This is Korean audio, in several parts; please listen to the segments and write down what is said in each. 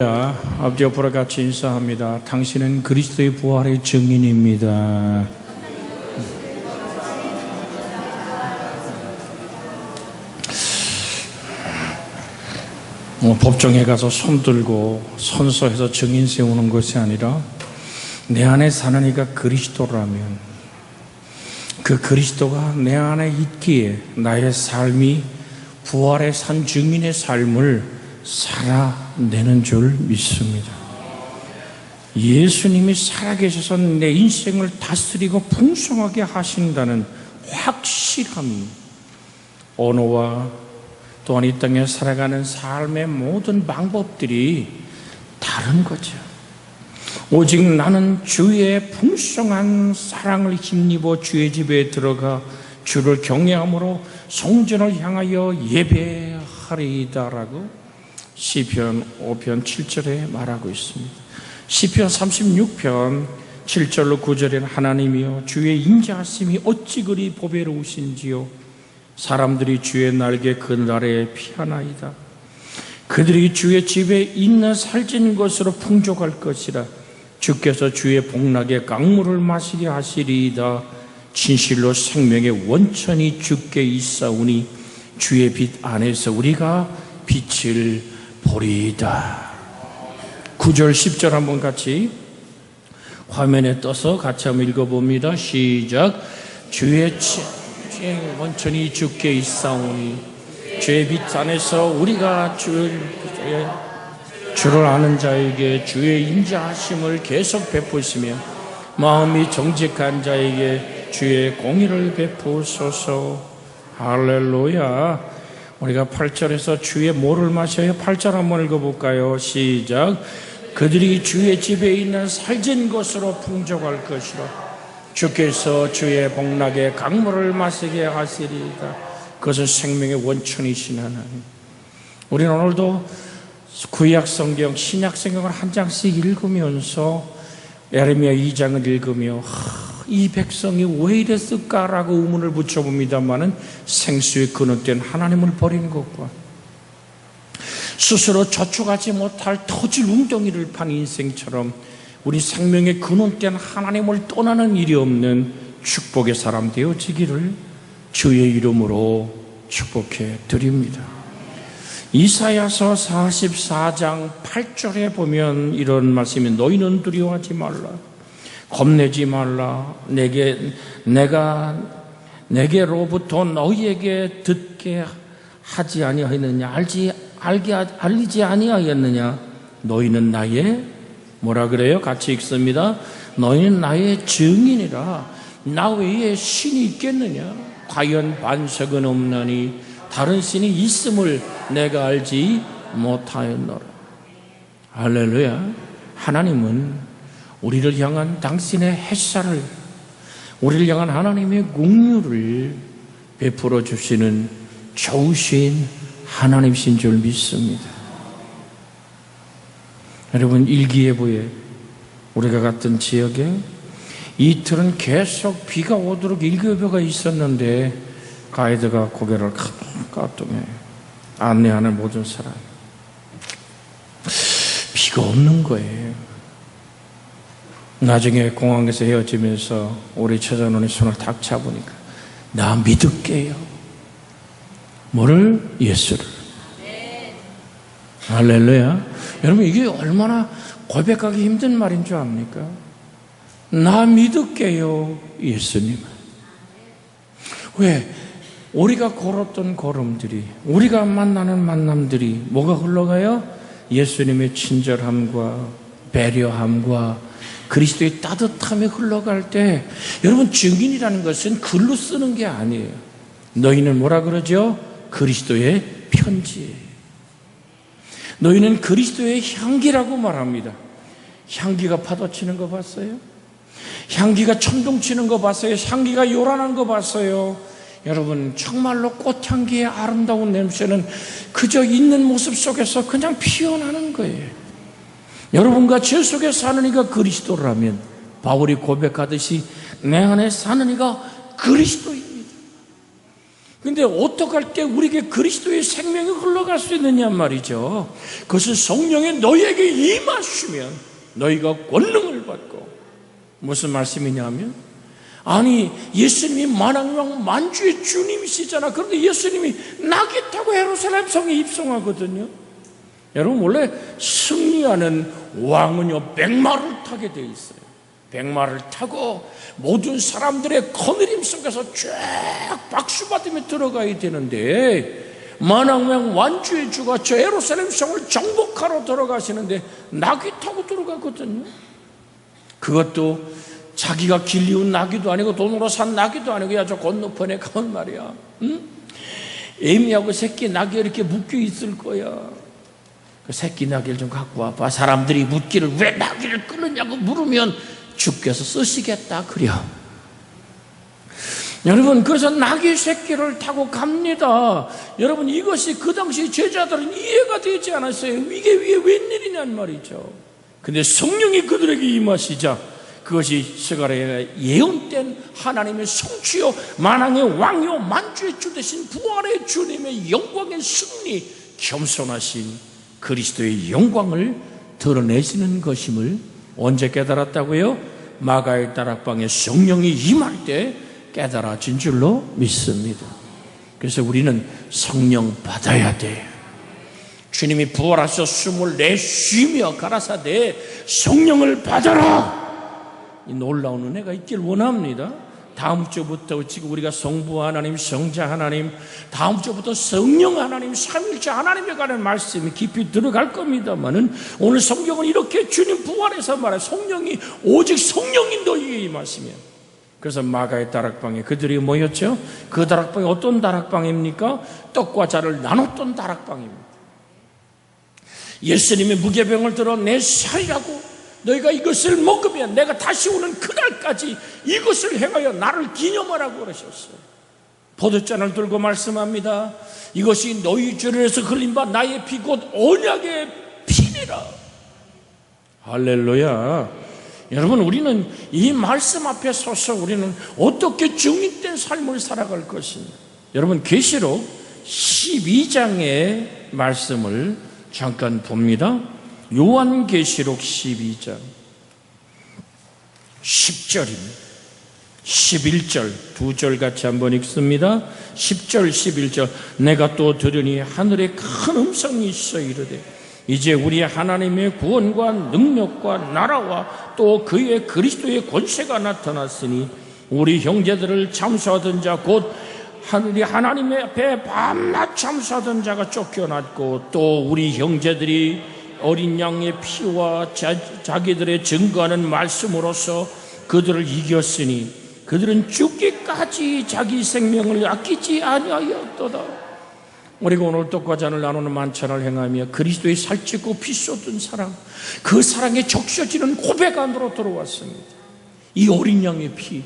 아버지 앞으로 같이 인사합니다. 당신은 그리스도의 부활의 증인입니다. 법정에 가서 손 들고 선서해서 증인 세우는 것이 아니라 내 안에 사는 이가 그리스도라면 그 그리스도가 내 안에 있기에 나의 삶이 부활의 산 증인의 삶을 살아내는 줄 믿습니다. 예수님이 살아계셔서 내 인생을 다스리고 풍성하게 하신다는 확실함이 언어와 또한 이 땅에 살아가는 삶의 모든 방법들이 다른 거죠. 오직 나는 주의 풍성한 사랑을 힘입어 주의 집에 들어가 주를 경외함으로 성전을 향하여 예배하리이다라고 시편 5편 7절에 말하고 있습니다. 시편 36편 7절로 9절에는 하나님이여 주의 인자하심이 어찌 그리 보배로우신지요 사람들이 주의 날개 그늘아래 피하나이다. 그들이 주의 집에 있는 살찐 것으로 풍족할 것이라. 주께서 주의 복락의 강물을 마시게 하시리이다. 진실로 생명의 원천이 주께 있사오니 주의 빛 안에서 우리가 빛을 보리이다. 9절 10절 한번 같이 화면에 떠서 같이 한번 읽어봅니다. 시작. 주의 원천이 주께 있사오니 주의 빛 안에서 우리가 주를 아는 자에게 주의 인자하심을 계속 베푸시며 마음이 정직한 자에게 주의 공의를 베푸소서. 할렐루야. 우리가 8절에서 주의 뭐를 마셔요? 8절 한번 읽어볼까요? 시작. 그들이 주의 집에 있는 살찐 것으로 풍족할 것이라. 주께서 주의 복락의 강물을 마시게 하시리이다. 그것은 생명의 원천이신 하나님. 우리는 오늘도 구약 성경, 신약 성경을 한 장씩 읽으면서 예레미야 2장을 읽으며 이 백성이 왜 이랬을까라고 의문을 붙여봅니다마는 생수의 근원된 하나님을 버리는 것과 스스로 저축하지 못할 터질 웅덩이를 판 인생처럼 우리 생명의 근원된 하나님을 떠나는 일이 없는 축복의 사람 되어지기를 주의 이름으로 축복해 드립니다. 이사야서 44장 8절에 보면 이런 말씀이 너희는 두려워하지 말라. 겁내지 말라. 내게로부터 너희에게 듣게 하지 아니하였느냐? 알리지 아니하였느냐? 너희는 나의 뭐라 그래요? 같이 읽습니다. 너희는 나의 증인이라. 나 외에 신이 있겠느냐? 과연 반석은 없나니 다른 신이 있음을 내가 알지 못하였노라. 할렐루야. 하나님은 우리를 향한 당신의 햇살을, 우리를 향한 하나님의 긍휼을 베풀어 주시는 좋으신 하나님이신 줄 믿습니다. 여러분, 일기예보에 우리가 갔던 지역에 이틀은 계속 비가 오도록 일기예보가 있었는데 가이드가 고개를 까뚱해 안내하는 모든 사람 비가 없는 거예요. 나중에 공항에서 헤어지면서 우리 처자손의 손을 탁 잡으니까 나 믿을게요. 뭐를? 예수를. 할렐루야. 여러분, 이게 얼마나 고백하기 힘든 말인 줄 압니까? 나 믿을게요. 예수님. 왜? 우리가 걸었던 걸음들이, 우리가 만나는 만남들이 뭐가 흘러가요? 예수님의 친절함과 배려함과 그리스도의 따뜻함이 흘러갈 때, 여러분, 증인이라는 것은 글로 쓰는 게 아니에요. 너희는 뭐라 그러죠? 그리스도의 편지예요. 너희는 그리스도의 향기라고 말합니다. 향기가 파도치는 거 봤어요? 향기가 천둥치는 거 봤어요? 향기가 요란한 거 봤어요? 여러분, 정말로 꽃향기의 아름다운 냄새는 그저 있는 모습 속에서 그냥 피어나는 거예요. 여러분과 제 속에 사는 이가 그리스도라면 바울이 고백하듯이 내 안에 사는 이가 그리스도입니다. 근데 어떡할 때 우리에게 그리스도의 생명이 흘러갈 수 있느냐 말이죠. 그것은 성령이 너희에게 임하시면 너희가 권능을 받고, 무슨 말씀이냐면, 아니 예수님이 만왕왕 만주의 주님이시잖아. 그런데 예수님이 나귀 타고 예루살렘 성에 입성하거든요. 여러분, 원래 승리하는 왕은요 백마를 타게 돼 있어요. 백마를 타고 모든 사람들의 거느림 속에서 쫙 박수받으며 들어가야 되는데, 만왕왕 완주의 주가 저 예루살렘 성을 정복하러 들어가시는데 나귀 타고 들어가거든요. 그것도 자기가 길리운 나귀도 아니고 돈으로 산 나귀도 아니고, 야 저 건너편에 가면 말이야, 애미하고 새끼 나귀 이렇게 묶여 있을 거야. 그 새끼 나귀를 좀 갖고 와봐. 사람들이 묻기를 왜 나귀를 끊느냐고 물으면 주께서 쓰시겠다 그려. 여러분, 그래서 나귀 새끼를 타고 갑니다. 여러분, 이것이 그 당시 제자들은 이해가 되지 않았어요. 이게 웬일이냔 말이죠. 근데 성령이 그들에게 임하시자 그것이 스가랴가 예언된 하나님의 성취요 만왕의 왕요 만주의 주 되신 부활의 주님의 영광의 승리, 겸손하신 그리스도의 영광을 드러내시는 것임을 언제 깨달았다고요? 마가의 다락방에 성령이 임할 때 깨달아진 줄로 믿습니다. 그래서 우리는 성령 받아야 돼요. 주님이 부활하셔 숨을 내쉬며 가라사대 성령을 받아라, 이 놀라운 은혜가 있길 원합니다. 다음 주부터 지금 우리가 성부 하나님, 성자 하나님, 다음 주부터 성령 하나님, 삼일째 하나님에 관한 말씀이 깊이 들어갈 겁니다만은, 오늘 성경은 이렇게 주님 부활해서 말해 성령이, 오직 성령이 너희에게 임하시면. 그래서 마가의 다락방에 그들이 모였죠. 그 다락방이 어떤 다락방입니까? 떡과 자를 나눴던 다락방입니다. 예수님의 무게병을 들어 내 살이라고, 너희가 이것을 먹으면 내가 다시 오는 그날까지 이것을 행하여 나를 기념하라고 그러셨어요. 포도잔을 들고 말씀합니다. 이것이 너희 죄를 해서 흘린 바 나의 피 곧 언약의 피니라. 할렐루야. 여러분, 우리는 이 말씀 앞에 서서 우리는 어떻게 증인된 삶을 살아갈 것인가. 여러분, 계시록 12장의 말씀을 잠깐 봅니다. 요한계시록 12장 10절입니다. 11절 두 절 같이 한번 읽습니다. 10절 11절. 내가 또 들으니 하늘에 큰 음성이 있어 이르되, 이제 우리 하나님의 구원과 능력과 나라와 또 그의 그리스도의 권세가 나타났으니 우리 형제들을 참수하던 자 곧 하늘이 하나님의 앞에 밤낮 참수하던 자가 쫓겨났고, 또 우리 형제들이 어린 양의 피와 자기들의 증거하는 말씀으로서 그들을 이겼으니 그들은 죽기까지 자기 생명을 아끼지 아니하였도다. 우리가 오늘 떡과 잔을 나누는 만찬을 행하며 그리스도의 살찌고 피 쏟은 사랑, 그 사랑에 적셔지는 고백 안으로 들어왔습니다. 이 어린 양의 피,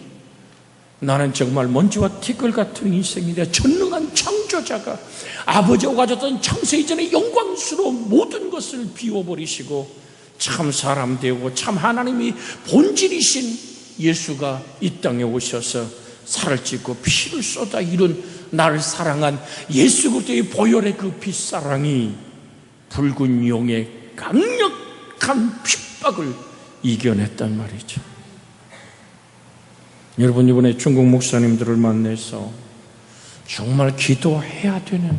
나는 정말 먼지와 티끌 같은 인생인데 전능한 창조자가 아버지가 가졌던 창세 이전의 영광스러운 모든 것을 비워버리시고 참 사람 되고 참 하나님이 본질이신 예수가 이 땅에 오셔서 살을 찢고 피를 쏟아 이룬 나를 사랑한 예수 그리스도의 보혈의 그 빛사랑이 붉은 용의 강력한 핍박을 이겨냈단 말이죠. 여러분, 이번에 중국 목사님들을 만나서 정말 기도해야 되는,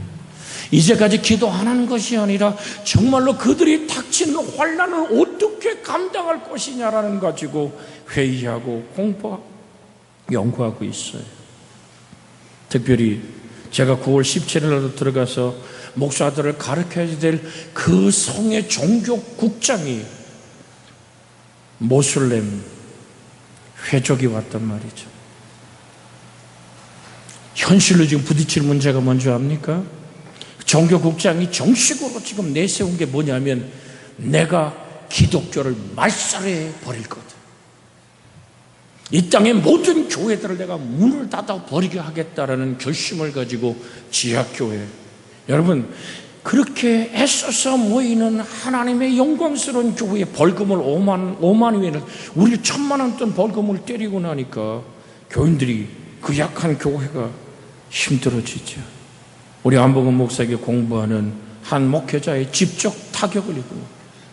이제까지 기도 안 한 것이 아니라 정말로 그들이 닥치는 환난을 어떻게 감당할 것이냐라는 가지고 회의하고 공부하고 연구하고 있어요. 특별히 제가 9월 17일날도 들어가서 목사들을 가르쳐야 될 그 성의 종교국장이 모슬렘 회족이 왔단 말이죠. 현실로 지금 부딪힐 문제가 뭔지 압니까? 종교국장이 정식으로 지금 내세운 게 뭐냐면, 내가 기독교를 말살해 버릴 거다. 이 땅의 모든 교회들을 내가 문을 닫아 버리게 하겠다라는 결심을 가지고 지하교회, 여러분 그렇게 애써서 모이는 하나님의 영광스러운 교회에 벌금을 5만 위에는 우리 1,000만 원 돈 벌금을 때리고 나니까 교인들이 그 약한 교회가 힘들어지죠. 우리 안봉근 목사에게 공부하는 한 목회자의 직접 타격을 입고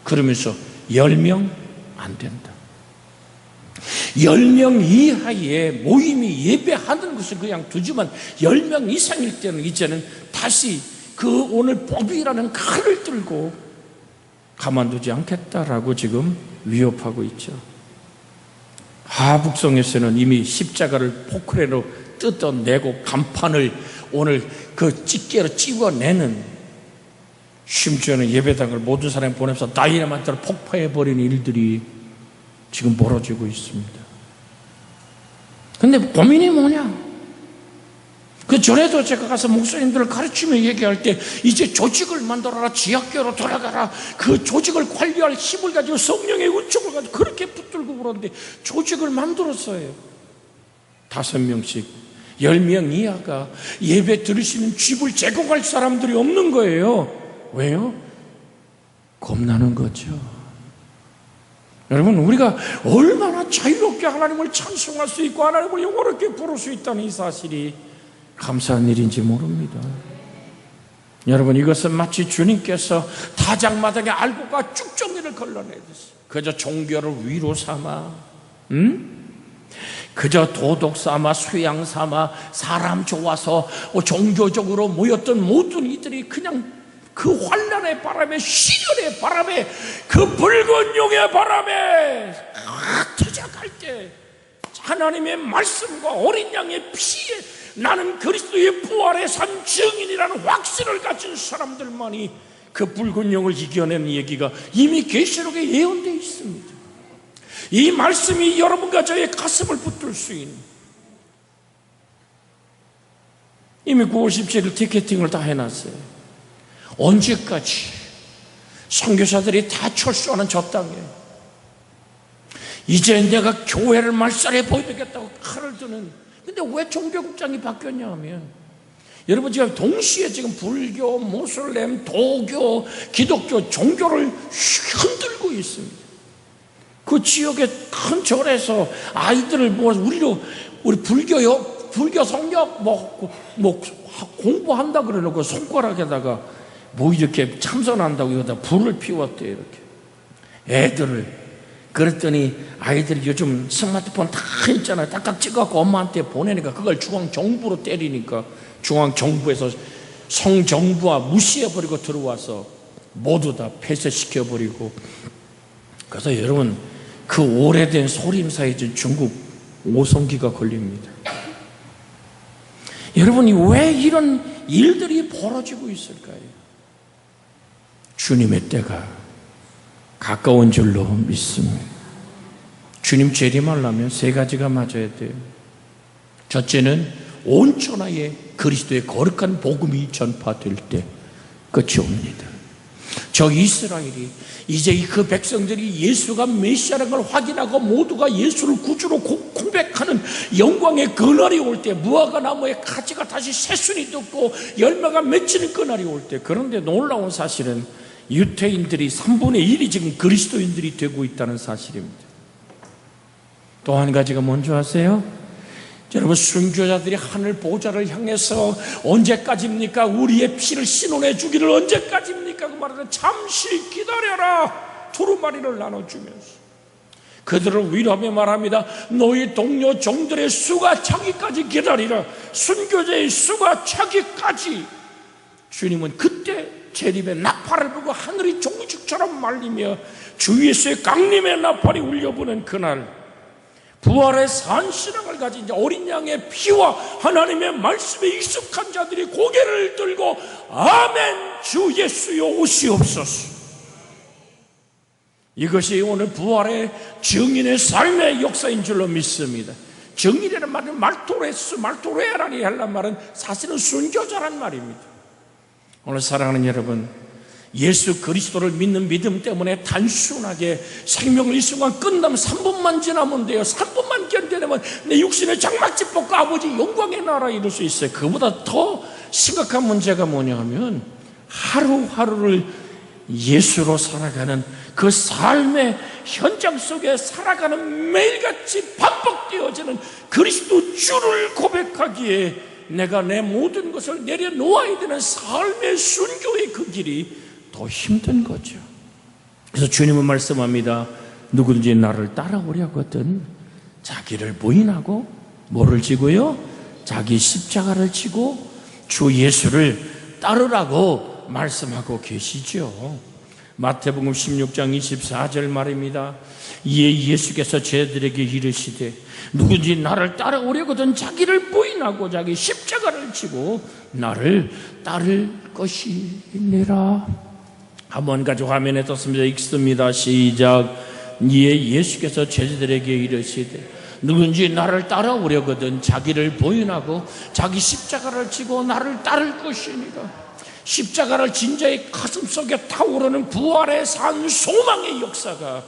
그러면서 10명 안 된다. 10명 이하의 모임이 예배하는 것을 그냥 두지만 10명 이상일 때는 이제는 다시 그 오늘 법이라는 칼을 들고 가만두지 않겠다라고 지금 위협하고 있죠. 하북성에서는 이미 십자가를 포크레로 뜯어내고 간판을 오늘 그 집게로 찍어내는, 심지어는 예배당을 모든 사람이 보내서 다이너마이트를 폭파해버리는 일들이 지금 벌어지고 있습니다. 근데 고민이 뭐냐? 그 전에도 제가 가서 목사님들을 가르치며 얘기할 때 이제 조직을 만들어라, 지학교로 돌아가라, 그 조직을 관리할 힘을 가지고 성령의 은총을 가지고 그렇게 붙들고 그러는데 조직을 만들었어요. 5명씩 10명 이하가 예배 들을 수 있는 집을 제공할 사람들이 없는 거예요. 왜요? 겁나는 거죠. 여러분, 우리가 얼마나 자유롭게 하나님을 찬송할 수 있고 하나님을 영원하게 부를 수 있다는 이 사실이 감사한 일인지 모릅니다. 여러분, 이것은 마치 주님께서 타작마당에 알곡과 쭉정이를 걸러내듯이 그저 종교를 위로 삼아, 그저 도덕 삼아, 수양 삼아, 사람 좋아서 종교적으로 모였던 모든 이들이 그냥 그 환란의 바람에, 시련의 바람에, 그 붉은 용의 바람에 투작할 때 하나님의 말씀과 어린 양의 피에 나는 그리스도의 부활의 산 증인이라는 확신을 가진 사람들만이 그 붉은 용을 이겨내는 얘기가 이미 계시록에 예언되어 있습니다. 이 말씀이 여러분과 저의 가슴을 붙들 수 있는, 이미 9월 17일 티켓팅을 다 해놨어요. 언제까지 선교사들이 다 철수하는 저 땅에 이제 내가 교회를 말살해 보여주겠다고 칼을 드는, 근데 왜 종교국장이 바뀌었냐 하면, 여러분 지금 동시에 지금 불교, 모슬렘, 도교, 기독교 종교를 흔들고 있습니다. 그 지역의 큰 절에서 아이들을 우리 불교 성역 공부한다 그러놓고 손가락에다가 이렇게 참선한다고 여기다 불을 피웠대요. 이렇게 애들을. 그랬더니 아이들이 요즘 스마트폰 다 있잖아요. 딱딱 찍어갖고 엄마한테 보내니까 그걸 중앙정부로 때리니까 중앙정부에서 성정부와 무시해버리고 들어와서 모두 다 폐쇄시켜버리고. 그래서 여러분, 그 오래된 소림사에 중국 오성기가 걸립니다. 여러분이 왜 이런 일들이 벌어지고 있을까요? 주님의 때가 가까운 줄로 믿습니다. 주님 재림하려면 3가지가 맞아야 돼요. 첫째는 온 천하에 그리스도의 거룩한 복음이 전파될 때 끝이 옵니다. 저 이스라엘이 이제 그 백성들이 예수가 메시아라는 걸 확인하고 모두가 예수를 구주로 고백하는 영광의 그날이 올 때, 무화과 나무의 가지가 다시 새순이 돋고 열매가 맺히는 그날이 올 때, 그런데 놀라운 사실은 유태인들이 3분의 1이 지금 그리스도인들이 되고 있다는 사실입니다. 또 한 가지가 뭔지 아세요? 여러분, 순교자들이 하늘 보좌를 향해서 언제까지입니까? 우리의 피를 신원해 주기를 언제까지입니까? 그 말은 잠시 기다려라, 두루마리를 나눠주면서 그들을 위로하며 말합니다. 너희 동료 종들의 수가 차기까지 기다리라. 순교자의 수가 차기까지. 주님은 그때 재림의 나팔을 불고 하늘이 종식처럼 말리며 주 예수의 강림의 나팔이 울려부는 그날, 부활의 산신앙을 가진 어린 양의 피와 하나님의 말씀에 익숙한 자들이 고개를 들고 아멘, 주 예수여 오시옵소서. 이것이 오늘 부활의 증인의 삶의 역사인 줄로 믿습니다. 증인이라는 말은 말토레라는 헬라 말은 사실은 순교자란 말입니다. 오늘 사랑하는 여러분, 예수 그리스도를 믿는 믿음 때문에 단순하게 생명을 이 순간 끝나면 3분만 지나면 돼요. 3분만 견뎌내면 내 육신의 장막집 벗고 아버지 영광의 나라 이룰 수 있어요. 그보다 더 심각한 문제가 뭐냐 하면 하루하루를 예수로 살아가는 그 삶의 현장 속에 살아가는 매일같이 반복되어지는 그리스도 주를 고백하기에 내가 내 모든 것을 내려놓아야 되는 삶의 순교의 그 길이 더 힘든 거죠. 그래서 주님은 말씀합니다. 누구든지 나를 따라오려거든 자기를 부인하고 뭐를 지고요? 자기 십자가를 지고 주 예수를 따르라고 말씀하고 계시죠. 마태복음 16장 24절 말입니다. 이에 예수께서 제자들에게 이르시되 누구든지 나를 따라오려거든 자기를 부인하고 자기 십자가를 지고 나를 따를 것이니라. 한번 가지고 화면에 떴습니다. 읽습니다. 시작. 이에 예수께서 제자들에게 이르시되 누군지 나를 따라오려거든 자기를 부인하고 자기 십자가를 지고 나를 따를 것이니라. 십자가를 진 자의 가슴속에 타오르는 부활의 산 소망의 역사가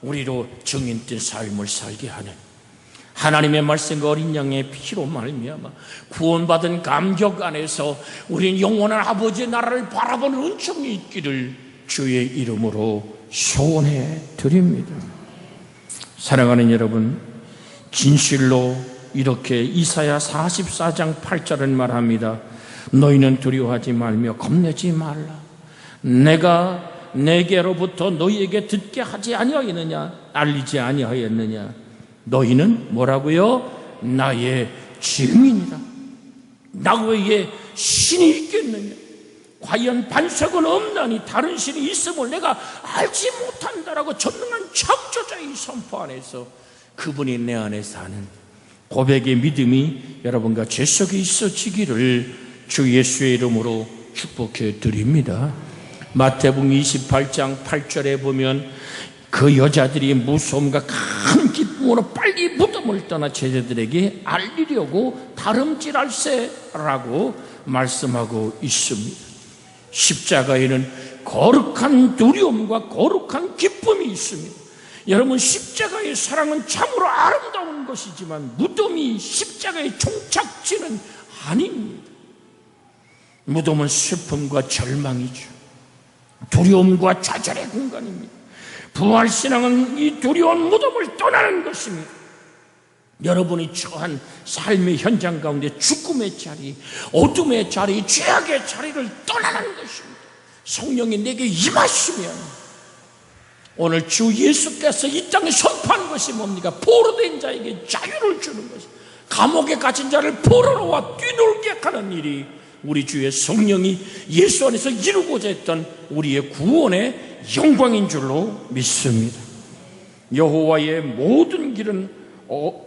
우리로 증인된 삶을 살게 하는 하나님의 말씀과 어린 양의 피로 말미암아 구원받은 감격 안에서 우리는 영원한 아버지의 나라를 바라보는 은총이 있기를 주의 이름으로 소원해 드립니다. 사랑하는 여러분, 진실로 이렇게 이사야 44장 8절은 말합니다. 너희는 두려워하지 말며 겁내지 말라. 내가 내게로부터 너희에게 듣게 하지 아니하였느냐, 알리지 아니하였느냐. 너희는 뭐라고요? 나의 증인이라. 나 외에 신이 있겠느냐? 과연 반석은 없나니 다른 신이 있음을 내가 알지 못한다라고 전능한 창조자의 선포 안에서 그분이 내 안에 사는 고백의 믿음이 여러분과 제 속에 있어지기를 주 예수의 이름으로 축복해 드립니다. 마태복음 28장 8절에 보면 그 여자들이 무서움과 큰 기쁨으로 빨리 무덤을 떠나 제자들에게 알리려고 다름질할세라고 말씀하고 있습니다. 십자가에는 거룩한 두려움과 거룩한 기쁨이 있습니다. 여러분, 십자가의 사랑은 참으로 아름다운 것이지만 무덤이 십자가의 종착지는 아닙니다. 무덤은 슬픔과 절망이죠. 두려움과 좌절의 공간입니다. 부활신앙은 이 두려운 무덤을 떠나는 것입니다. 여러분이 처한 삶의 현장 가운데 죽음의 자리, 어둠의 자리, 죄악의 자리를 떠나는 것입니다. 성령이 내게 임하시면 오늘 주 예수께서 이 땅에 선포한 것이 뭡니까? 포로된 자에게 자유를 주는 것입니다. 감옥에 갇힌 자를 포로로와 뛰놀게 하는 일이 우리 주의 성령이 예수 안에서 이루고자 했던 우리의 구원의 영광인 줄로 믿습니다. 여호와의 모든 길은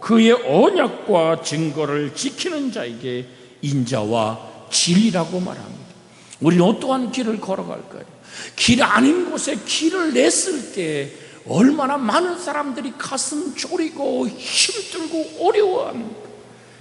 그의 언약과 증거를 지키는 자에게 인자와 진리라고 말합니다. 우리는 어떠한 길을 걸어갈까요? 길 아닌 곳에 길을 냈을 때 얼마나 많은 사람들이 가슴 졸이고 힘들고 어려워합니다.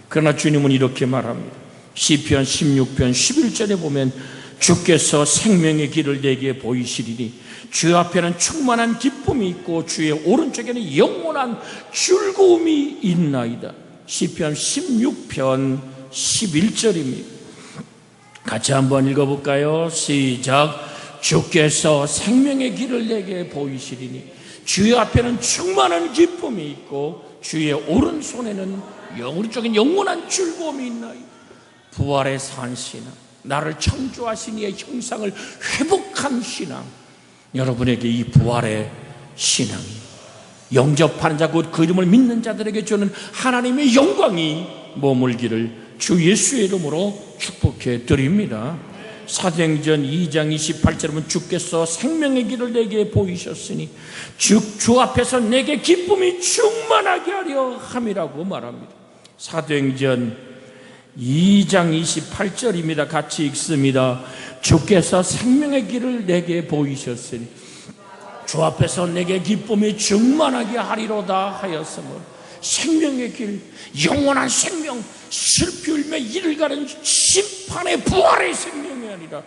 그러나 주님은 이렇게 말합니다. 시편 16편 11절에 보면 주께서 생명의 길을 내게 보이시리니 주 앞에는 충만한 기쁨이 있고 주의 오른쪽에는 영원한 즐거움이 있나이다. 시편 16편 11절입니다. 같이 한번 읽어볼까요? 시작. 주께서 생명의 길을 내게 보이시리니 주의 앞에는 충만한 기쁨이 있고 주의 오른손에는 오른쪽엔 영원한 즐거움이 있나이다. 부활의 산 신앙, 나를 창조하신 이의 형상을 회복한 신앙, 여러분에게 이 부활의 신앙이 영접하는 자, 곧 그 이름을 믿는 자들에게 주는 하나님의 영광이 머물기를 주 예수의 이름으로 축복해 드립니다. 사도행전 2장 28절에 보면 주께서 생명의 길을 내게 보이셨으니 주 앞에서 내게 기쁨이 충만하게 하려 함이라고 말합니다. 사도행전 2장 28절입니다. 같이 읽습니다. 주께서 생명의 길을 내게 보이셨으니 주 앞에서 내게 기쁨이 충만하게 하리로다 하였으므로 생명의 길, 영원한 생명, 슬피 울며 이를 가는 심판의 부활의 생명이 아니라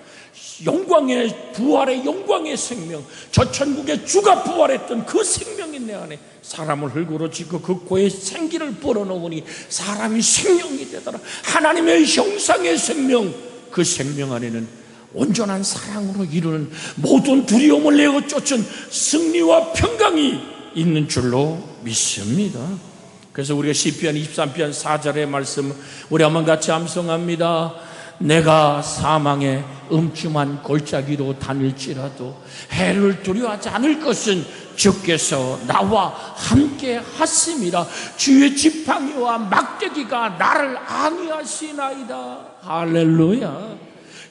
영광의 부활의 영광의 생명, 저 천국의 주가 부활했던 그 생명이 내 안에 사람을 흙으로 짓고 그 코에 생기를 불어넣으니 사람이 생명이 되더라. 하나님의 형상의 생명, 그 생명 안에는 온전한 사랑으로 이루는 모든 두려움을 내어 쫓은 승리와 평강이 있는 줄로 믿습니다. 그래서 우리가 시편 23편 4절의 말씀 우리 한번 같이 암송합니다. 내가 사망의 음침한 골짜기로 다닐지라도 해를 두려워하지 않을 것은 주께서 나와 함께 하심이라. 주의 지팡이와 막대기가 나를 안위하시나이다. 할렐루야.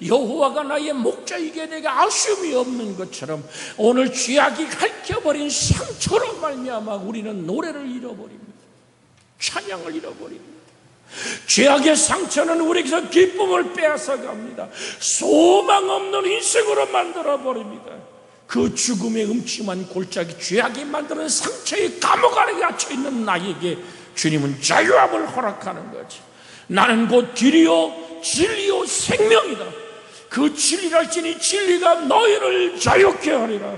여호와가 나의 목자이기에 내가 아쉬움이 없는 것처럼 오늘 죄악이 핥혀버린 상처로 말미암아 우리는 노래를 잃어버립니다. 찬양을 잃어버립니다. 죄악의 상처는 우리에게서 기쁨을 빼앗아갑니다. 소망 없는 인생으로 만들어버립니다. 그 죽음의 음침한 골짜기, 죄악이 만드는 상처의 감옥 안에 갇혀있는 나에게 주님은 자유함을 허락하는 거지. 나는 곧 길이요 진리요 생명이다. 그 진리랄지니 진리가 너희를 자유케 하리라.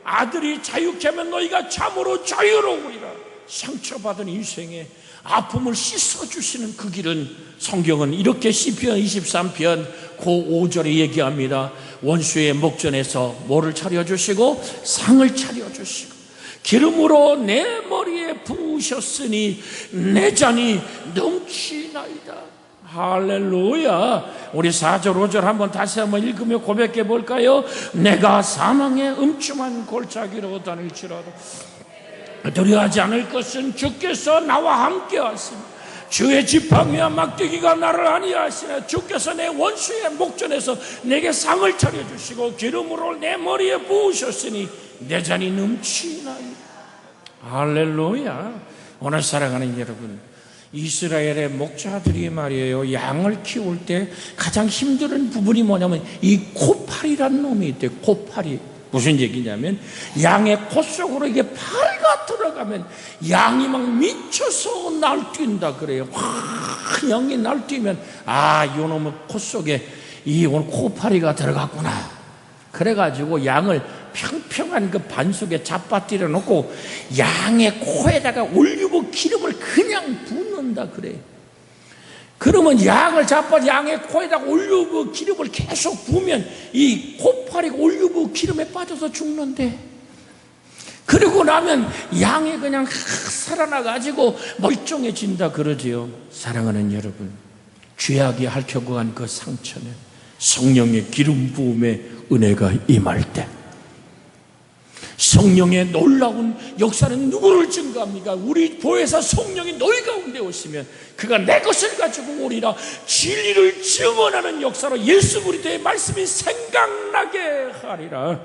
아들이 자유케 하면 너희가 참으로 자유로우리라. 상처받은 인생에 아픔을 씻어주시는 그 길은 성경은 이렇게 시편 23편 그 5절에 얘기합니다. 원수의 목전에서 뭐를 차려주시고 상을 차려주시고 기름으로 내 머리에 부으셨으니 내 잔이 넘치나이다. 할렐루야. 우리 4절 5절 한번 다시 한번 읽으며 고백해 볼까요? 내가 사망의 음침한 골짜기로 다닐지라도 두려워하지 않을 것은 주께서 나와 함께 하시니 주의 지팡이와 막대기가 나를 안위하시나. 주께서 내 원수의 목전에서 내게 상을 차려주시고 기름으로 내 머리에 부으셨으니 내 잔이 넘치나이다. 할렐루야. 오늘 사랑하는 여러분, 이스라엘의 목자들이 말이에요, 양을 키울 때 가장 힘든 부분이 뭐냐면 이 코파리라는 놈이 있대요. 코파리. 무슨 얘기냐면 양의 코 속으로 이게 파리가 들어가면 양이 막 미쳐서 날뛴다 그래요. 확 양이 날뛰면 아, 요놈의 코 속에 이 오늘 코파리가 들어갔구나. 그래가지고 양을 평평한 그 반숙에 잡아뜨려 놓고 양의 코에다가 올리브 기름을 그냥 붓는다 그래요. 그러면 양을 잡아 양의 코에다가 올리브 기름을 계속 부으면 이 코파리가 올리브 기름에 빠져서 죽는데, 그러고 나면 양이 그냥 살아나가지고 멀쩡해진다 그러지요. 사랑하는 여러분, 죄악이 핥혀간 그 상처는 성령의 기름 부음의 은혜가 임할 때, 성령의 놀라운 역사는 누구를 증거합니까? 우리 보혜사 성령이 너희 가운데 오시면 그가 내 것을 가지고 오리라. 진리를 증언하는 역사로 예수 그리스도의 말씀이 생각나게 하리라.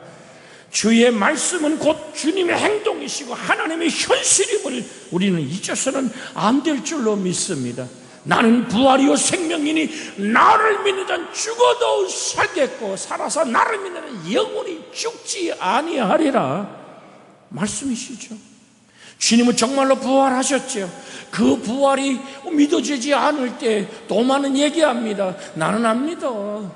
주의 말씀은 곧 주님의 행동이시고 하나님의 현실임을 우리는 잊어서는 안 될 줄로 믿습니다. 나는 부활이요 생명이니 나를 믿는 자는 죽어도 살겠고 살아서 나를 믿는 자는 영원히 죽지 아니하리라 말씀이시죠. 주님은 정말로 부활하셨죠. 그 부활이 믿어지지 않을 때 도마는 얘기합니다. 나는 안 믿어.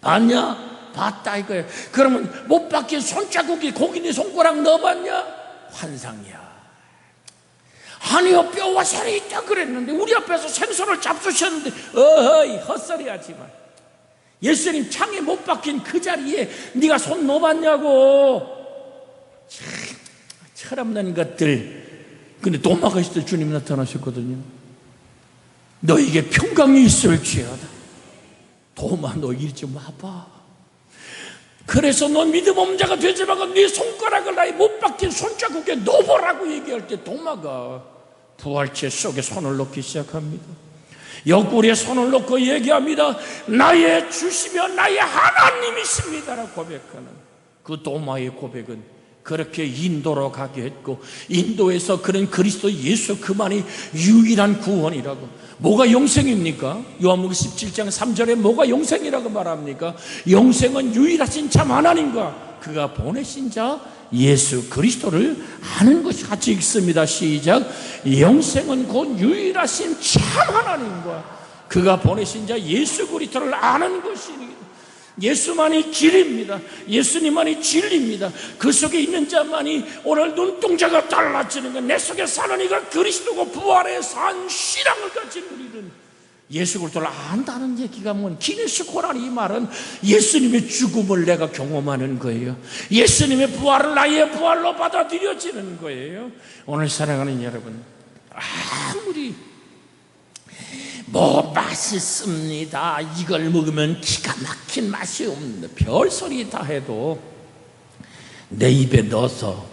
봤냐? 봤다 이거예요. 그러면 못 박힌 손자국이 고기 네 손가락 넣어봤냐? 환상이야. 아니요, 뼈와 살이 있다 그랬는데 우리 앞에서 생선을 잡수셨는데 어허이 헛소리 하지마. 예수님 창에 못 박힌 그 자리에 네가 손 넣어봤냐고. 철없는 것들. 근데 도마가 있을 때 주님 나타나셨거든요. 너에게 평강이 있을지어다. 도마 너 이리 좀 와봐. 그래서 너 믿음 없는 자가 되지 말고 네 손가락을 나의 못 박힌 손자국에 넣어보라고 얘기할 때 도마가 부활체 속에 손을 넣기 시작합니다. 옆구리에 손을 넣고 얘기합니다. 나의 주시며 나의 하나님이십니다라고 고백하는 그 도마의 고백은 그렇게 인도로 가게 했고, 인도에서 그는 그리스도 예수 그만이 유일한 구원이라고. 뭐가 영생입니까? 요한복음 17장 3절에 뭐가 영생이라고 말합니까? 영생은 유일하신 참 하나님과 그가 보내신 자 예수 그리스도를 아는 것이 같이 읽습니다. 시작. 영생은 곧 유일하신 참 하나님과 그가 보내신 자 예수 그리스도를 아는 것이니, 예수만이 길입니다. 예수님만이 진리입니다. 그 속에 있는 자만이 오늘 눈동자가 달라지는 것, 내 속에 사는 이가 그리스도고 부활의 산 신앙을 가진 우리는 예수 그리스도를 안다는 얘기가 뭔 기네스 고라니. 이 말은 예수님의 죽음을 내가 경험하는 거예요. 예수님의 부활을 나의 부활로 받아들여지는 거예요. 오늘 사랑하는 여러분, 아무리 맛있습니다, 이걸 먹으면 기가 막힌 맛이 없는데 별소리 다 해도 내 입에 넣어서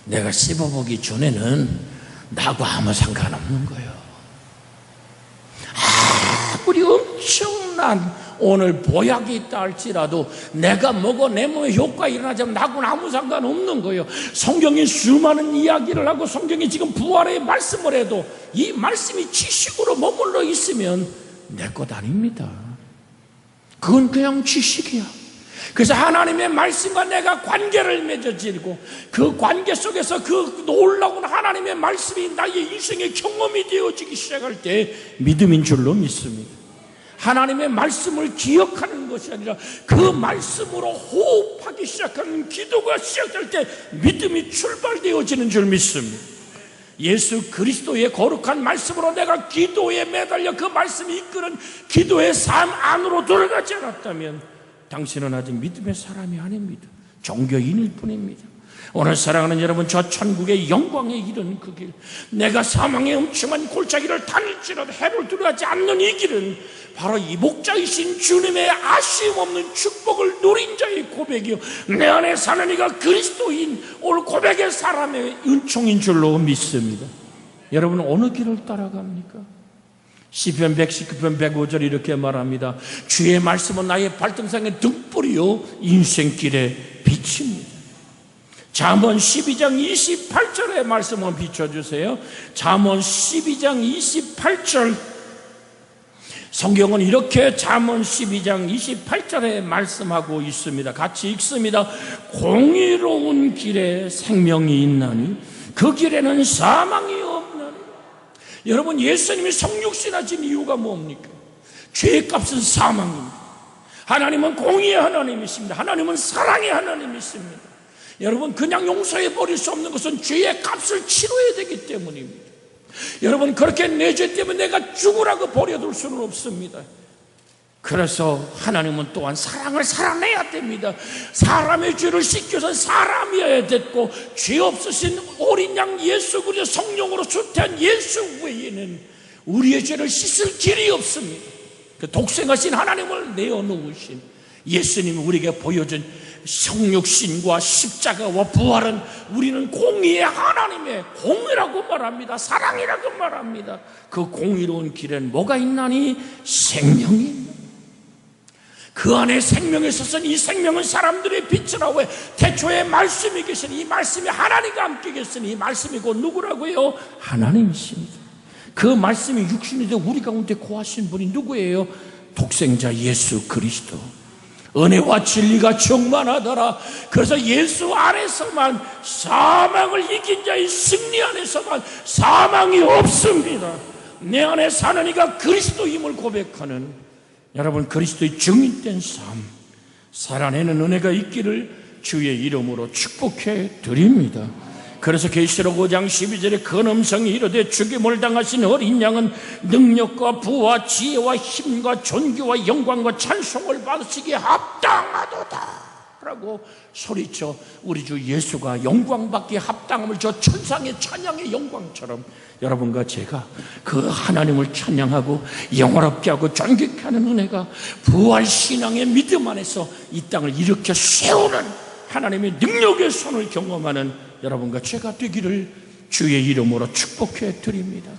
내가 씹어보기 전에는 나하고 아무 상관없는 거예요. 아무리 엄청난 오늘 보약이 있다 할지라도 내가 먹어 내 몸에 효과가 일어나자면 나하고는 아무 상관없는 거예요. 성경이 수많은 이야기를 하고 성경이 지금 부활의 말씀을 해도 이 말씀이 지식으로 머물러 있으면 내 것 아닙니다. 그건 그냥 지식이야. 그래서 하나님의 말씀과 내가 관계를 맺어지고 그 관계 속에서 그 놀라운 하나님의 말씀이 나의 인생의 경험이 되어지기 시작할 때 믿음인 줄로 믿습니다. 하나님의 말씀을 기억하는 것이 아니라 그 말씀으로 호흡하기 시작하는 기도가 시작될 때 믿음이 출발되어지는 줄 믿습니다. 예수 그리스도의 거룩한 말씀으로 내가 기도에 매달려 그 말씀이 이끄는 기도의 삶 안으로 들어가지 않았다면 당신은 아직 믿음의 사람이 아닙니다. 종교인일 뿐입니다. 오늘 사랑하는 여러분, 저 천국의 영광에 이르는 그 길, 내가 사망의 엄청한 골짜기를 다닐지라도 해를 두려워하지 않는 이 길은 바로 이 목자이신 주님의 아쉬움 없는 축복을 누린 자의 고백이요, 내 안에 사는 이가 그리스도인 오늘 고백의 사람의 은총인 줄로 믿습니다. 여러분, 어느 길을 따라갑니까? 시편 119편 105절 이렇게 말합니다. 주의 말씀은 나의 발등상의 등불이요 인생길의 빛입니다. 잠언 12장 28절의 말씀을 비춰주세요. 잠언 12장 28절, 성경은 이렇게 잠언 12장 28절에 말씀하고 있습니다. 같이 읽습니다. 공의로운 길에 생명이 있나니 그 길에는 사망이 없나니. 여러분, 예수님이 성육신하신 이유가 뭡니까? 죄의 값은 사망입니다. 하나님은 공의의 하나님이십니다. 하나님은 사랑의 하나님이십니다. 여러분, 그냥 용서해 버릴 수 없는 것은 죄의 값을 치러야 되기 때문입니다. 여러분, 그렇게 내 죄 때문에 내가 죽으라고 버려둘 수는 없습니다. 그래서 하나님은 또한 사랑을 살아내야 됩니다. 사람의 죄를 씻겨서 사람이어야 됐고, 죄 없으신 어린 양 예수 그리스도 성령으로 수태한 예수 외에는 우리의 죄를 씻을 길이 없습니다. 그 독생하신 하나님을 내어놓으신 예수님이 우리에게 보여준 성육신과 십자가와 부활은 우리는 공의의 하나님의 공의라고 말합니다. 사랑이라고 말합니다. 그 공의로운 길엔 뭐가 있나니? 생명이 있나니. 그 안에 생명이 있어서는 이 생명은 사람들의 빛이라고 해. 태초에 말씀이 계시니 이 말씀이 하나님과 함께 계시니 이 말씀이 곧 누구라고요? 하나님이십니다. 그 말씀이 육신이 되어 우리 가운데 거하신 분이 누구예요? 독생자 예수 그리스도. 은혜와 진리가 충만하더라. 그래서 예수 안에서만, 사망을 이긴 자의 승리 안에서만 사망이 없습니다. 내 안에 사는 이가 그리스도임을 고백하는, 여러분, 그리스도의 증인된 삶 살아내는 은혜가 있기를 주의 이름으로 축복해 드립니다. 그래서 계시록 5장 12절에 큰 음성이 이르되 죽임을 당하신 어린 양은 능력과 부와 지혜와 힘과 존귀와 영광과 찬송을 받으시기에 합당하도다 라고 소리쳐 우리 주 예수가 영광받기에 합당함을 저 천상의 찬양의 영광처럼 여러분과 제가 그 하나님을 찬양하고 영화롭게 하고 존귀케 하는 은혜가 부활신앙의 믿음 안에서 이 땅을 일으켜 세우는 하나님의 능력의 손을 경험하는 여러분과 제가 되기를 주의 이름으로 축복해 드립니다.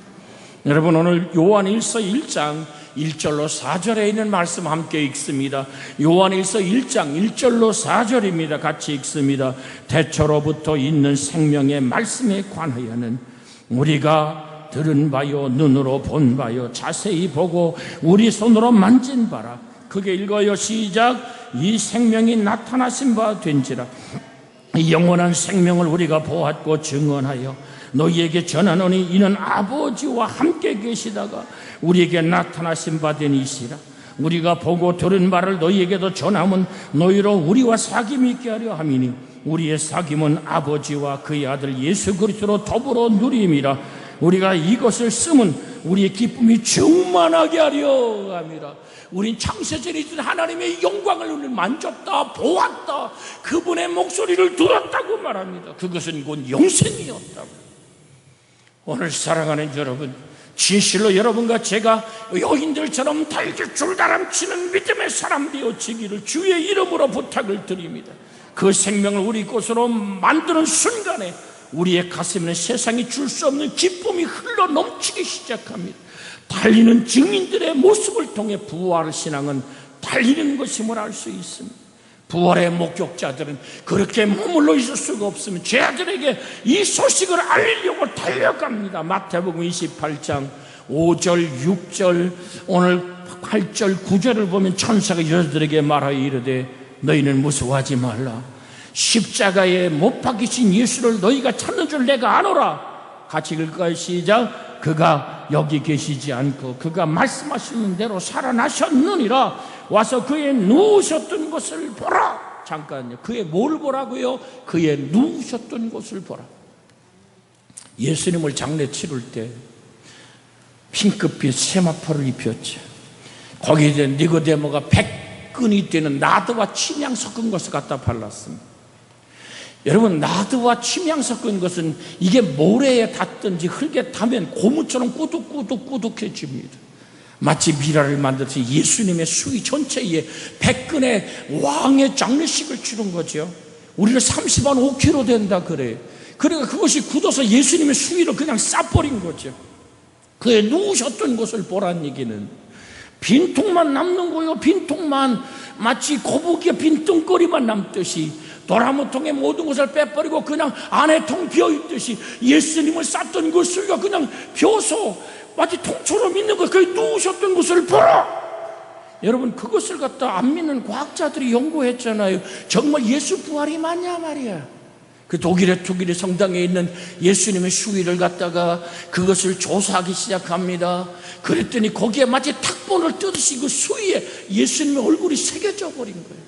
여러분, 오늘 요한일서 1장 1절로 4절에 있는 말씀 함께 읽습니다. 요한일서 1장 1절로 4절입니다. 같이 읽습니다. 태초로부터 있는 생명의 말씀에 관하여는 우리가 들은 바요 눈으로 본 바요 자세히 보고 우리 손으로 만진 바라. 크게 읽어요. 시작. 이 생명이 나타나신 바 된지라. 이 영원한 생명을 우리가 보았고 증언하여 너희에게 전하노니 이는 아버지와 함께 계시다가 우리에게 나타나신 바 된 이시라. 우리가 보고 들은 바를 너희에게도 전함은 너희로 우리와 사귐이 있게 하려 함이니 우리의 사귐은 아버지와 그의 아들 예수 그리스도로 더불어 누림이라. 우리가 이것을 쓰면 우리의 기쁨이 충만하게 하려 함이라. 우린 창세전에 있던 하나님의 영광을 우리는 만졌다, 보았다, 그분의 목소리를 들었다고 말합니다. 그것은 곧 영생이었다고. 오늘 사랑하는 여러분, 진실로 여러분과 제가 여인들처럼 달게 줄다람치는 믿음의 사람 되어지기를 주의 이름으로 부탁을 드립니다. 그 생명을 우리 것으로 만드는 순간에 우리의 가슴에는 세상이 줄 수 없는 기쁨이 흘러 넘치기 시작합니다. 달리는 증인들의 모습을 통해 부활 신앙은 달리는 것임을 알 수 있습니다. 부활의 목격자들은 그렇게 머물러 있을 수가 없으면 죄아들에게 이 소식을 알리려고 달려갑니다. 마태복음 28장 5절 6절 오늘 8절 9절을 보면 천사가 여자들에게 말하여 이르되 너희는 무서워하지 말라. 십자가에 못 박히신 예수를 너희가 찾는 줄 내가 아노라. 같이 읽을까요? 시작. 그가 여기 계시지 않고 그가 말씀하시는 대로 살아나셨느니라. 와서 그의 누우셨던 것을 보라. 잠깐요. 그의 뭘 보라고요? 그의 누우셨던 것을 보라. 예수님을 장례 치를 때 핑크빛 세마포를 입혔죠. 거기에 대한 니고데모가 100근이 되는 나드와 침향 섞은 것을 갖다 발랐습니다. 여러분, 나드와 침향 섞은 것은 이게 모래에 닿든지 흙에 닿으면 고무처럼 꾸덕꾸덕꾸덕해집니다. 마치 미라를 만들듯이 예수님의 수위 전체에 100근의 왕의 장례식을 치른 거죠. 우리는 30만 5kg 된다 그래요. 그러니까 그것이 굳어서 예수님의 수위를 그냥 싸버린 거죠. 그의 누우셨던 곳을 보란 얘기는 빈통만 남는 거요. 빈통만, 마치 거북이의 빈통거리만 남듯이 도라무통의 모든 것을 빼버리고 그냥 안에 통 비어있듯이 예수님을 쌌던 그 수위가 그냥 비어서 마치 통처럼 있는 것, 그의 누우셨던 것을 보라. 여러분, 그것을 갖다 안 믿는 과학자들이 연구했잖아요. 정말 예수 부활이 맞냐 말이야. 그 독일의 성당에 있는 예수님의 수위를 갖다가 그것을 조사하기 시작합니다. 그랬더니 거기에 마치 탁본을 뜨듯이 그 수위에 예수님의 얼굴이 새겨져 버린 거예요.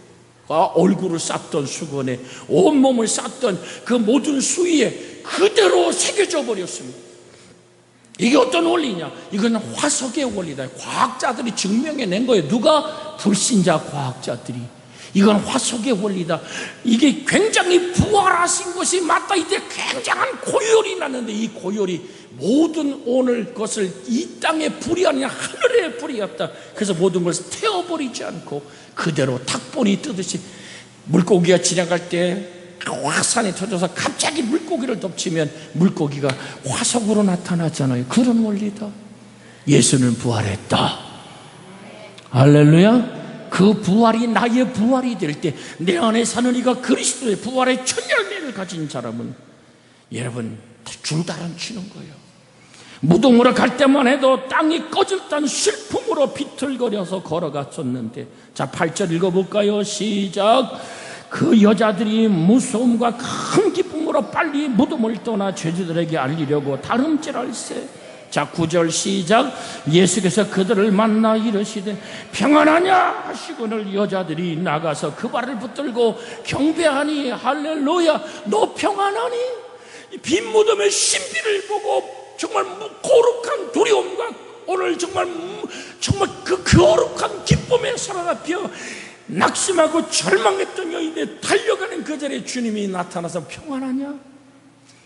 얼굴을 쌌던 수건에 온몸을 쌌던 그 모든 수위에 그대로 새겨져 버렸습니다. 이게 어떤 원리냐? 이건 화석의 원리다. 과학자들이 증명해낸 거예요. 누가? 불신자 과학자들이. 이건 화석의 원리다. 이게 굉장히 부활하신 것이 맞다. 이때 굉장한 고열이 났는데 이 고열이 모든 오늘 것을 이 땅의 불이 아니라 하늘의 불이었다. 그래서 모든 것을 태워버리지 않고 그대로 탁본이 뜨듯이 물고기가 지나갈 때 화산이 터져서 갑자기 물고기를 덮치면 물고기가 화석으로 나타나잖아요. 그런 원리다. 예수는 부활했다. 할렐루야. 그 부활이 나의 부활이 될 때 내 안에 사는 이가 그리스도의 부활의 천열매를 가진 사람은 여러분 줄다람치는 거예요. 무덤으로 갈 때만 해도 땅이 꺼졌다는 슬픔으로 비틀거려서 걸어갔었는데, 자 8절 읽어볼까요? 시작. 그 여자들이 무서움과 큰 기쁨으로 빨리 무덤을 떠나 죄주들에게 알리려고 다름질할세. 자 9절 시작. 예수께서 그들을 만나 이르시되 평안하냐 하시거늘 여자들이 나가서 그 발을 붙들고 경배하니 할렐루야. 너 평안하니? 빈 무덤의 신비를 보고 정말 거룩한 두려움과 오늘 정말 그 거룩한 기쁨에 사로잡혀 낙심하고 절망했던 여인에 달려가는 그 자리에 주님이 나타나서 평안하냐?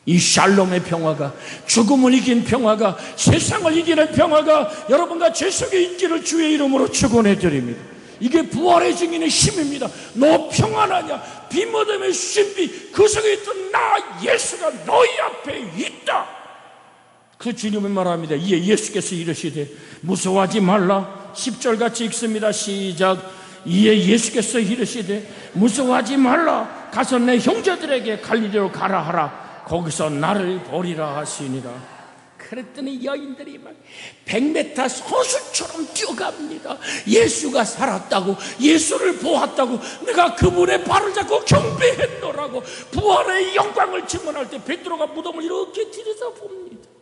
이 샬롬의 평화가, 죽음을 이긴 평화가, 세상을 이기는 평화가 여러분과 제 속에 있기를 주의 이름으로 축원해 드립니다. 이게 부활의 증인의 힘입니다. 너 평안하냐? 빈무덤의 신비, 그 속에 있던 나 예수가 너희 앞에 있다. 그 주님은 말합니다. 이에 예수께서 이르시되 무서워하지 말라. 10절 같이 읽습니다. 시작. 이에 예수께서 이르시되 무서워하지 말라. 가서 내 형제들에게 갈릴리로 가라 하라. 거기서 나를 보리라 하시니라. 그랬더니 여인들이 막 100m 선수처럼 뛰어갑니다. 예수가 살았다고, 예수를 보았다고, 내가 그분의 발을 잡고 경배했노라고 부활의 영광을 증언할 때 베드로가 무덤을 이렇게 들여다봅니다.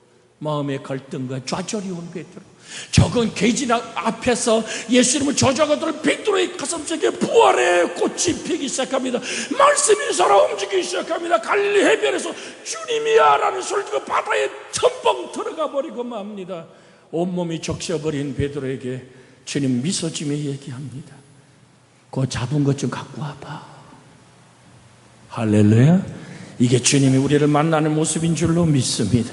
마음의 갈등과 좌절이 온 베드로. 적은 계진 앞에서 예수님을 저주하거든 베드로의 가슴속에 부활의 꽃이 피기 시작합니다. 말씀이 살아 움직이기 시작합니다. 갈릴리 해변에서 주님이야 라는 소리 듣고 바다에 첨벙 들어가 버리고 맙니다. 온몸이 적셔버린 베드로에게 주님 미소지며 얘기합니다. 그거 잡은 것 좀 갖고 와봐. 할렐루야. 이게 주님이 우리를 만나는 모습인 줄로 믿습니다.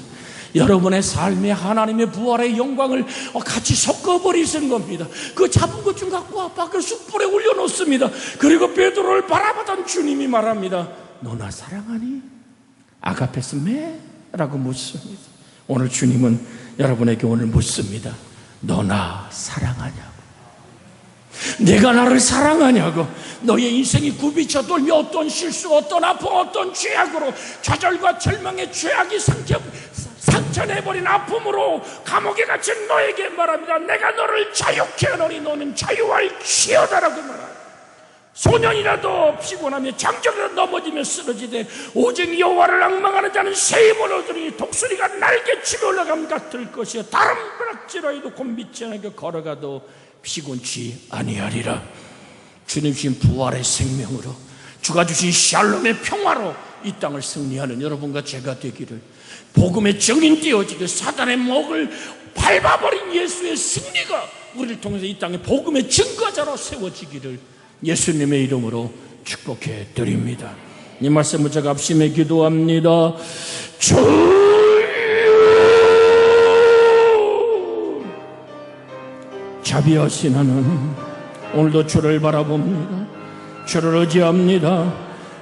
여러분의 삶에 하나님의 부활의 영광을 같이 섞어버리신 겁니다. 그 잡은 것 좀 갖고 밖에 숯불에 올려놓습니다. 그리고 베드로를 바라보던 주님이 말합니다. 너 나 사랑하니? 아가페스메? 라고 묻습니다. 오늘 주님은 여러분에게 오늘 묻습니다. 너 나 사랑하냐고? 내가 나를 사랑하냐고? 너의 인생이 굽이쳐 돌며 어떤 실수, 어떤 아픔, 어떤 죄악으로, 좌절과 절망의 죄악이 상처내버린 아픔으로 감옥에 갇힌 너에게 말합니다. 내가 너를 자유케 하노니 너는 자유할지어다라고 말합니다. 소년이라도 피곤하며 장정이라도 넘어지며 쓰러지되 오직 여호와를 앙망하는 자는 새 힘을 얻으니 독수리가 날개치며 올라감 같을 것이요 다른 벼락지라도 곧 믿지 않게 걸어가도 피곤치 아니하리라. 주님 주신 부활의 생명으로, 주가 주신 샬롬의 평화로 이 땅을 승리하는 여러분과 제가 되기를, 복음의 증인 되어지길, 사단의 목을 밟아버린 예수의 승리가 우리를 통해서 이 땅에 복음의 증거자로 세워지기를 예수님의 이름으로 축복해 드립니다. 이 말씀을 제가 합심해 기도합니다. 주여, 자비하신 하나님, 오늘도 주를 바라봅니다. 주를 의지합니다.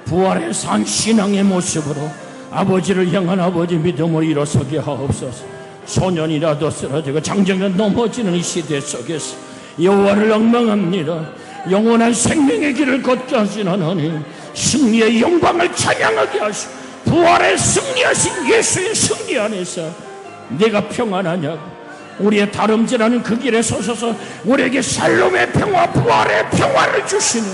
부활의 산 신앙의 모습으로 아버지를 향한 아버지 믿음을 일어서게 하옵소서. 소년이라도 쓰러지고 장정이라도 넘어지는 이 시대 속에서 여호와를 앙망합니다. 영원한 생명의 길을 걷게 하신 하나님, 승리의 영광을 찬양하게 하시고 부활에 승리하신 예수의 승리 안에서 내가 평안하냐고, 우리의 다름질하는 그 길에 서셔서 우리에게 샬롬의 평화, 부활의 평화를 주시는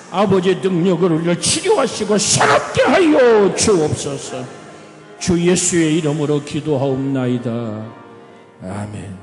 아버지의 능력을 우리를 치료하시고 새롭게 하여 주옵소서. 주 예수의 이름으로 기도하옵나이다. 아멘.